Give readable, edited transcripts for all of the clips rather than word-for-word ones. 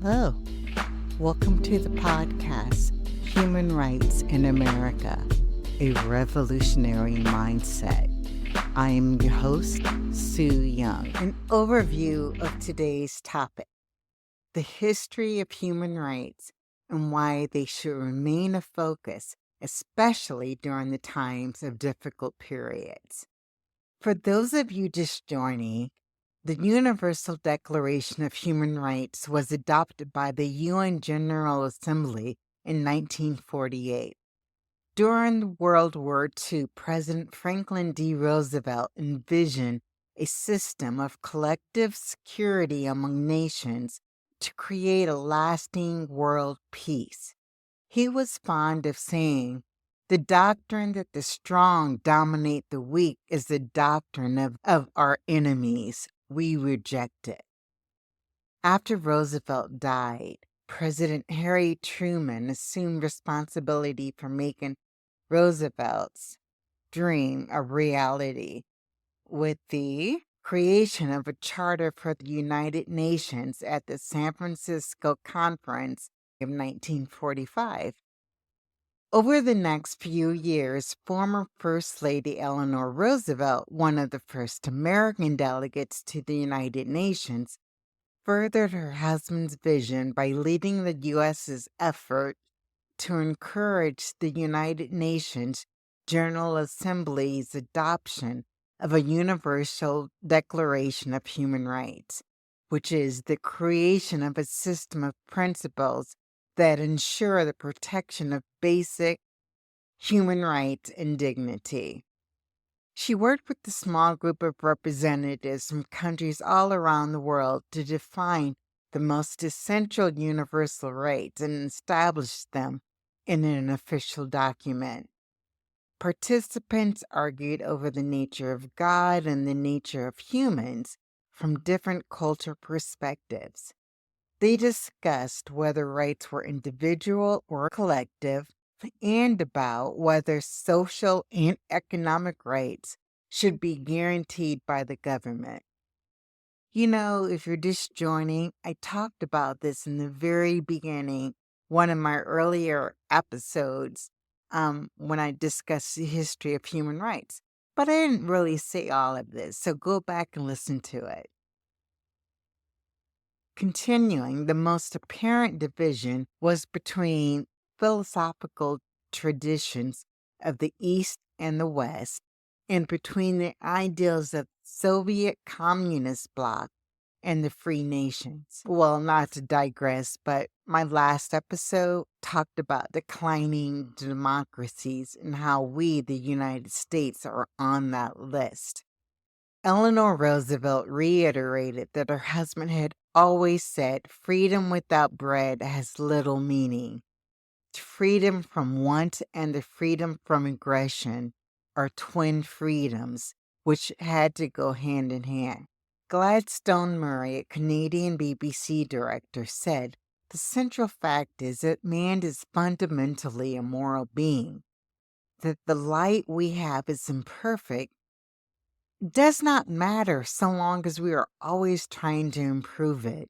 Hello, welcome to the podcast, Human Rights in America, a Revolutionary Mindset. I am your host, Sue Young. An overview of today's topic, the history of human rights and why they should remain a focus, especially during the times of difficult periods. For those of you just joining, the Universal Declaration of Human Rights was adopted by the UN General Assembly in 1948. During World War II, President Franklin D. Roosevelt envisioned a system of collective security among nations to create a lasting world peace. He was fond of saying, "The doctrine that the strong dominate the weak is the doctrine of our enemies. We reject it." After Roosevelt died, President Harry Truman assumed responsibility for making Roosevelt's dream a reality with the creation of a charter for the United Nations at the San Francisco Conference of 1945. Over the next few years, former First Lady Eleanor Roosevelt, one of the first American delegates to the United Nations, furthered her husband's vision by leading the U.S.'s effort to encourage the United Nations General Assembly's adoption of a Universal Declaration of Human Rights, which is the creation of a system of principles that ensure the protection of basic human rights and dignity. She worked with a small group of representatives from countries all around the world to define the most essential universal rights and establish them in an official document. Participants argued over the nature of God and the nature of humans from different cultural perspectives. They discussed whether rights were individual or collective, and about whether social and economic rights should be guaranteed by the government. If you're just joining, I talked about this in the very beginning, one of my earlier episodes, when I discussed the history of human rights. But I didn't really say all of this, so go back and listen to it. Continuing, the most apparent division was between philosophical traditions of the East and the West, and between the ideals of Soviet Communist bloc and the free nations. Well, not to digress, but my last episode talked about declining democracies and how we, the United States, are on that list. Eleanor Roosevelt reiterated that her husband had always said freedom without bread has little meaning. Freedom from want and the freedom from aggression are twin freedoms, which had to go hand in hand. Gladstone Murray, a Canadian BBC director, said, "The central fact is that man is fundamentally a moral being, that the light we have is imperfect does not matter so long as we are always trying to improve it.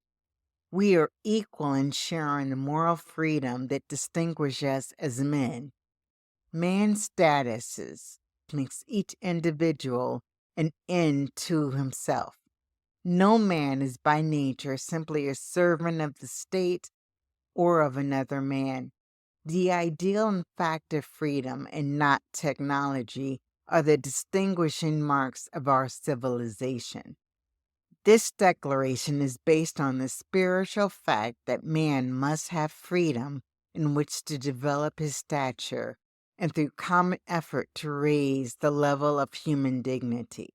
We are equal in sharing the moral freedom that distinguishes us as men. Man's statuses makes each individual an end to himself. No man is by nature simply a servant of the state or of another man. The ideal and fact of freedom and not technology are the distinguishing marks of our civilization. This declaration is based on the spiritual fact that man must have freedom in which to develop his stature and through common effort to raise the level of human dignity."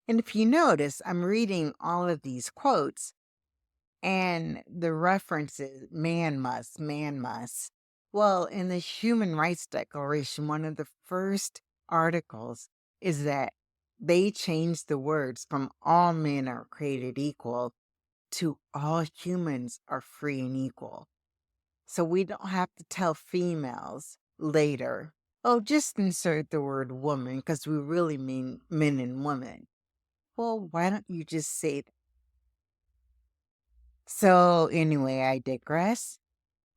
And if you notice, I'm reading all of these quotes and the references, man must, man must. Well, in the Human Rights Declaration, one of the first articles is that they changed the words from "all men are created equal" to "all humans are free and equal." So we don't have to tell females later, "Oh, just insert the word woman because we really mean men and women." Well, why don't you just say that? So, anyway, I digress.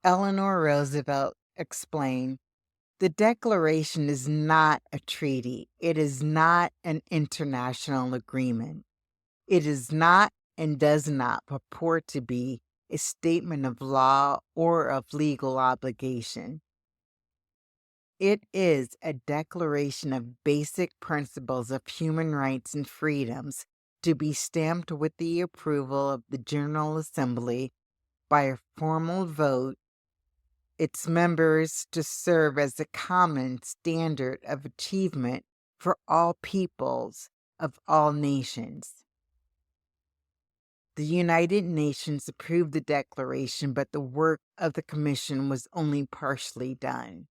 Eleanor Roosevelt explained the Declaration is not a treaty, it is not an international agreement. It is not and does not purport to be a statement of law or of legal obligation. It is a declaration of basic principles of human rights and freedoms to be stamped with the approval of the General Assembly by a formal vote, its members to serve as a common standard of achievement for all peoples of all nations. The United Nations approved the declaration, but the work of the Commission was only partially done.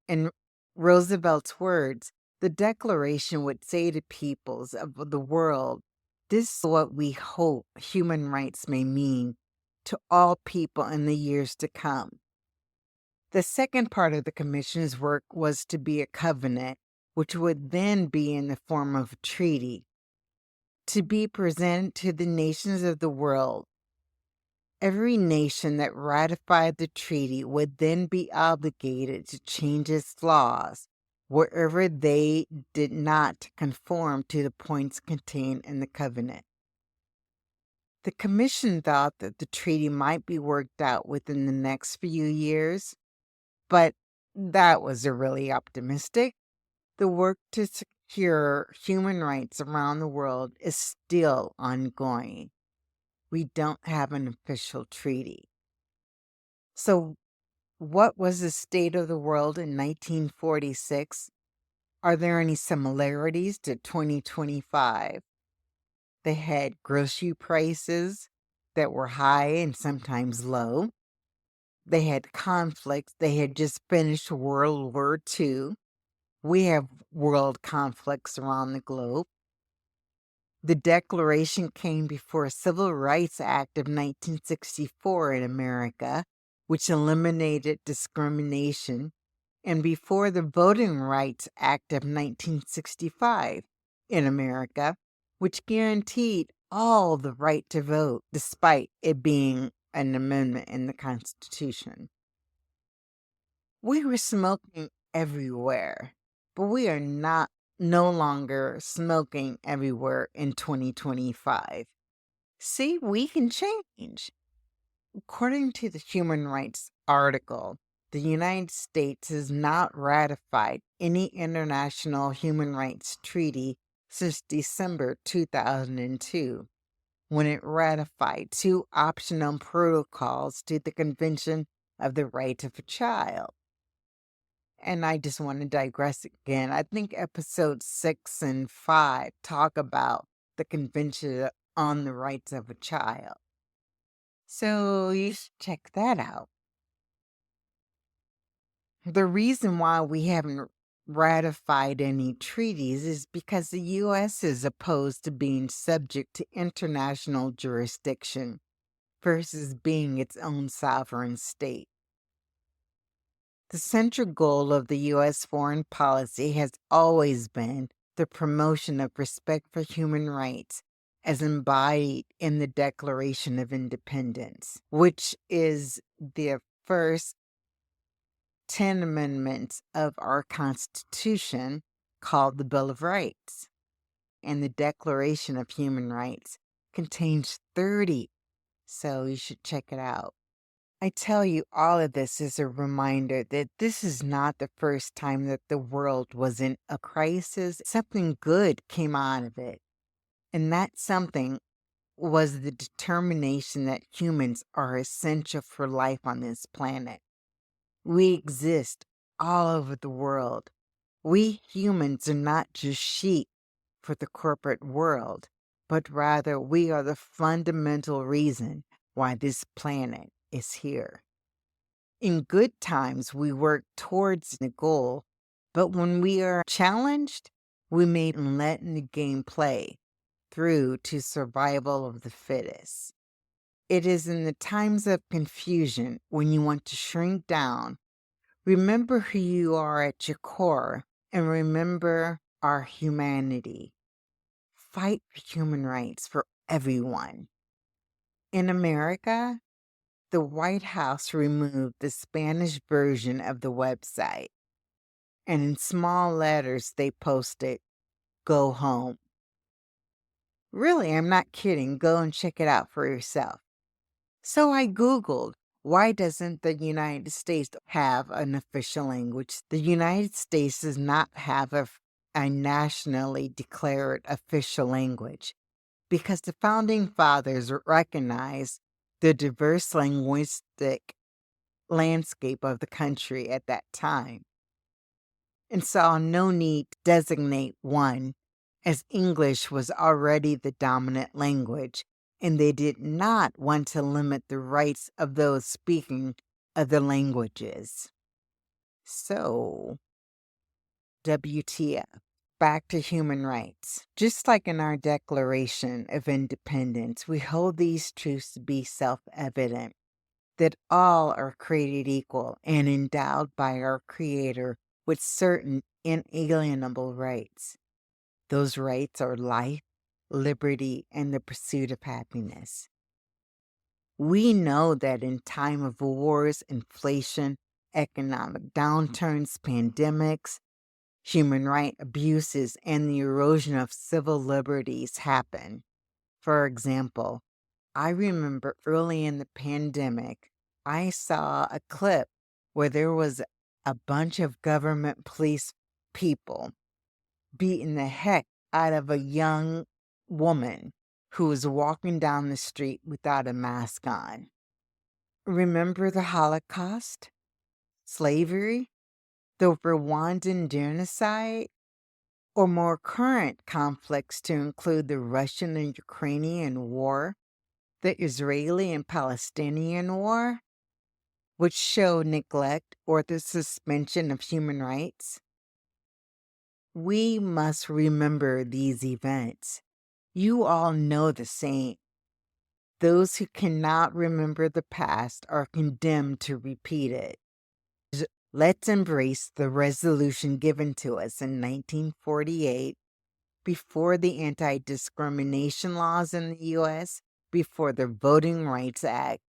In Roosevelt's words, the declaration would say to peoples of the world, this is what we hope human rights may mean to all people in the years to come. The second part of the Commission's work was to be a covenant, which would then be in the form of a treaty, to be presented to the nations of the world. Every nation that ratified the treaty would then be obligated to change its laws wherever they did not conform to the points contained in the covenant. The Commission thought that the treaty might be worked out within the next few years, but that was really optimistic. The work to secure human rights around the world is still ongoing. We don't have an official treaty. So, what was the state of the world in 1946? Are there any similarities to 2025? They had grocery prices that were high and sometimes low. They had conflicts. They had just finished World War II. We have world conflicts around the globe. The Declaration came before a Civil Rights Act of 1964 in America, which eliminated discrimination, and before the Voting Rights Act of 1965 in America, which guaranteed all the right to vote, despite it being an amendment in the Constitution. We were smoking everywhere, but we are no longer smoking everywhere in 2025. See, we can change. According to the Human Rights article, the United States has not ratified any international human rights treaty since December 2002, when it ratified 2 optional protocols to the Convention of the Right of a Child. And I just want to digress again. I think episodes 6 and 5 talk about the Convention on the Rights of a Child. So you should check that out. The reason why we haven't ratified any treaties is because the U.S. is opposed to being subject to international jurisdiction versus being its own sovereign state. The central goal of the U.S. foreign policy has always been the promotion of respect for human rights as embodied in the Declaration of Independence, which is the first 10 amendments of our Constitution called the Bill of Rights. And the Declaration of Human Rights contains 30, so you should check it out. I tell you all of this as a reminder that this is not the first time that the world was in a crisis. Something good came out of it. And that something was the determination that humans are essential for life on this planet. We exist all over the world. We humans are not just sheep for the corporate world, but rather we are the fundamental reason why this planet is here. In good times, we work towards the goal, but when we are challenged, we may let the game play through to survival of the fittest. It is in the times of confusion when you want to shrink down. Remember who you are at your core and remember our humanity. Fight for human rights for everyone. In America, the White House removed the Spanish version of the website, and in small letters they posted, "Go home." Really, I'm not kidding. Go and check it out for yourself. So I Googled, why doesn't the United States have an official language? The United States does not have a nationally declared official language because the founding fathers recognized the diverse linguistic landscape of the country at that time and saw no need to designate one, as English was already the dominant language, and they did not want to limit the rights of those speaking other languages. So, WTF. Back to human rights. Just like in our Declaration of Independence, we hold these truths to be self-evident, that all are created equal and endowed by our Creator with certain inalienable rights. Those rights are life, liberty, and the pursuit of happiness. We know that in time of wars, inflation, economic downturns, pandemics, human right abuses, and the erosion of civil liberties happen. For example, I remember early in the pandemic, I saw a clip where there was a bunch of government police people beating the heck out of a young woman who was walking down the street without a mask on. Remember the Holocaust, slavery, the Rwandan genocide, or more current conflicts to include the Russian and Ukrainian war, the Israeli and Palestinian war, which show neglect or the suspension of human rights? We must remember these events. You all know the saying. Those who cannot remember the past are condemned to repeat it. Let's embrace the resolution given to us in 1948, before the anti-discrimination laws in the U.S., before the Voting Rights Act.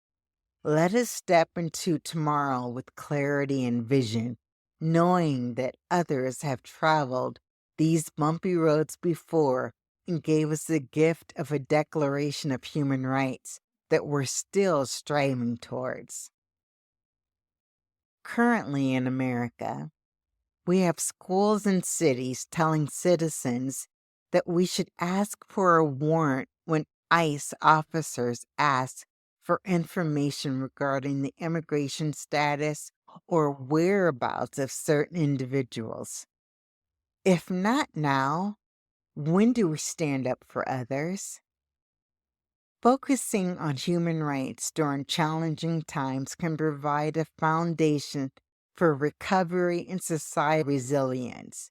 Let us step into tomorrow with clarity and vision, knowing that others have traveled these bumpy roads before and gave us the gift of a Declaration of Human Rights that we're still striving towards. Currently in America, we have schools and cities telling citizens that we should ask for a warrant when ICE officers ask for information regarding the immigration status or whereabouts of certain individuals. If not now, when do we stand up for others? Focusing on human rights during challenging times can provide a foundation for recovery and societal resilience.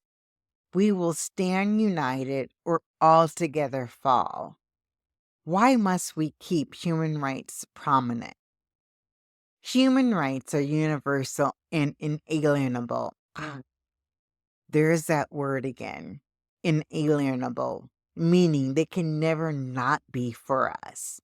We will stand united or altogether fall. Why must we keep human rights prominent? Human rights are universal and inalienable. There's that word again. Inalienable, meaning they can never not be for us.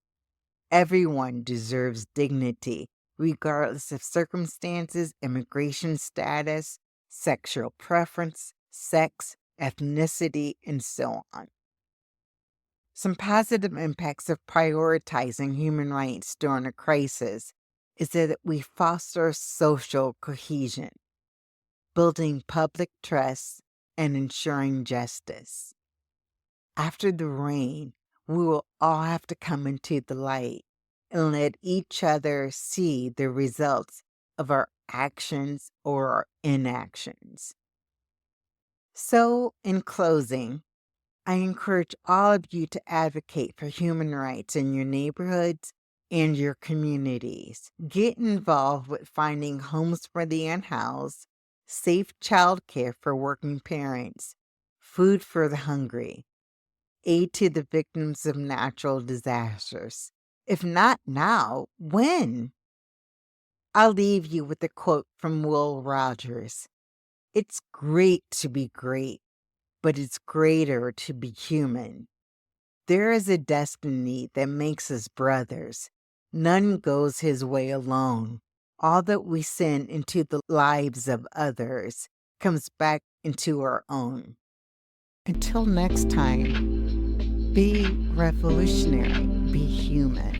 Everyone deserves dignity, regardless of circumstances, immigration status, sexual preference, sex, ethnicity, and so on. Some positive impacts of prioritizing human rights during a crisis is that we foster social cohesion, building public trust, and ensuring justice. After the rain, we will all have to come into the light and let each other see the results of our actions or our inactions. So, in closing, I encourage all of you to advocate for human rights in your neighborhoods and your communities. Get involved with finding homes for the unhoused, safe childcare for working parents, food for the hungry, aid to the victims of natural disasters. If not now, when? I'll leave you with a quote from Will Rogers. It's great to be great, but it's greater to be human. There is a destiny that makes us brothers, None goes his way alone. All that we send into the lives of others comes back into our own. Until next time, be revolutionary, be human.